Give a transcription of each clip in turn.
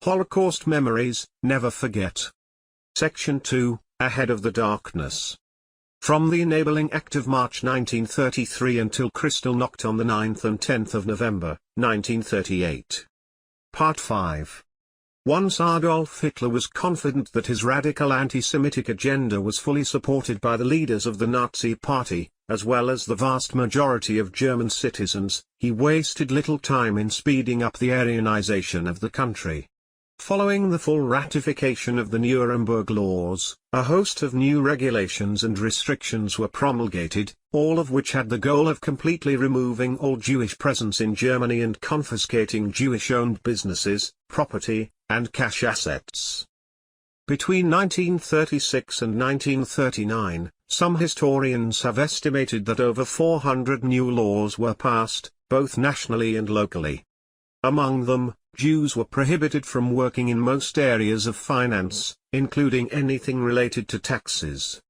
Holocaust Memories, Never Forget. Section 2, Ahead of the Darkness. From the Enabling Act of March 1933 until Kristallnacht on the 9th and 10th of November, 1938. Part 5. Once Adolf Hitler was confident that his radical anti-Semitic agenda was fully supported by the leaders of the Nazi Party, as well as the vast majority of German citizens, he wasted little time in speeding up the Aryanization of the country. Following the full ratification of the Nuremberg Laws, a host of new regulations and restrictions were promulgated, all of which had the goal of completely removing all Jewish presence in Germany and confiscating Jewish-owned businesses, property, and cash assets. Between 1936 and 1939, some historians have estimated that over 400 new laws were passed, both nationally and locally. Among them, Jews were prohibited from working in most areas of finance, including anything related to taxes.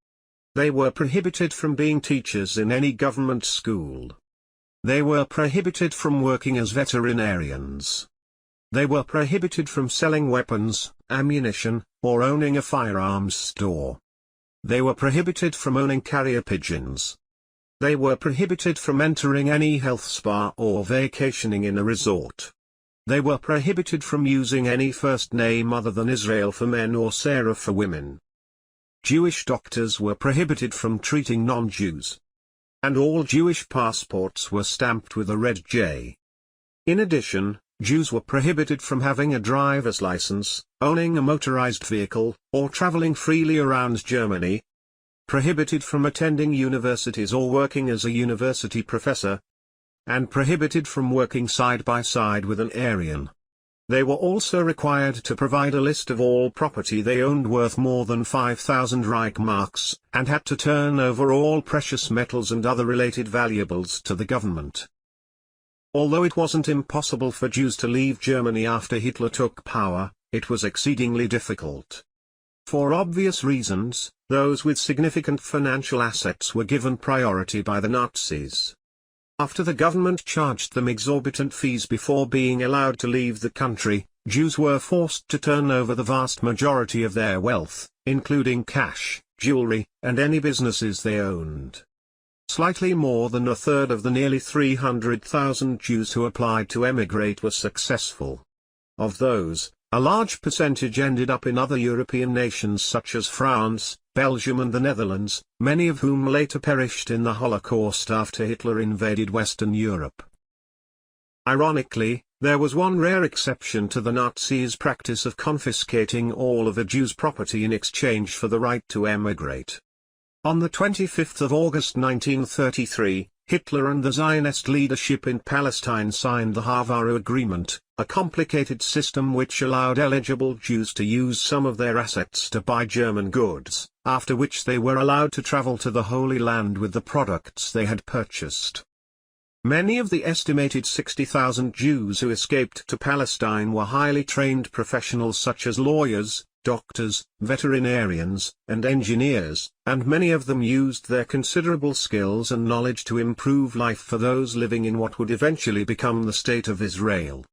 They were prohibited from being teachers in any government school. They were prohibited from working as veterinarians. They were prohibited from selling weapons, ammunition, or owning a firearms store. They were prohibited from owning carrier pigeons. They were prohibited from entering any health spa or vacationing in a resort. They were prohibited from using any first name other than Israel for men or Sarah for women. Jewish doctors were prohibited from treating non-Jews. And all Jewish passports were stamped with a red J. In addition, Jews were prohibited from having a driver's license, owning a motorized vehicle, or traveling freely around Germany. Prohibited from attending universities or working as a university professor. And prohibited from working side by side with an Aryan. They were also required to provide a list of all property they owned worth more than 5,000 Reichsmarks, and had to turn over all precious metals and other related valuables to the government. Although it wasn't impossible for Jews to leave Germany after Hitler took power, it was exceedingly difficult. For obvious reasons, those with significant financial assets were given priority by the Nazis. After the government charged them exorbitant fees before being allowed to leave the country, Jews were forced to turn over the vast majority of their wealth, including cash, jewelry, and any businesses they owned. Slightly more than a third of the nearly 300,000 Jews who applied to emigrate were successful. Of those, a large percentage ended up in other European nations such as France, Belgium and the Netherlands, many of whom later perished in the Holocaust after Hitler invaded Western Europe. Ironically, there was one rare exception to the Nazis' practice of confiscating all of a Jew's property in exchange for the right to emigrate. On the 25th of August 1933, Hitler and the Zionist leadership in Palestine signed the Haavara Agreement, a complicated system which allowed eligible Jews to use some of their assets to buy German goods, after which they were allowed to travel to the Holy Land with the products they had purchased. Many of the estimated 60,000 Jews who escaped to Palestine were highly trained professionals such as lawyers, doctors, veterinarians, and engineers, and many of them used their considerable skills and knowledge to improve life for those living in what would eventually become the State of Israel.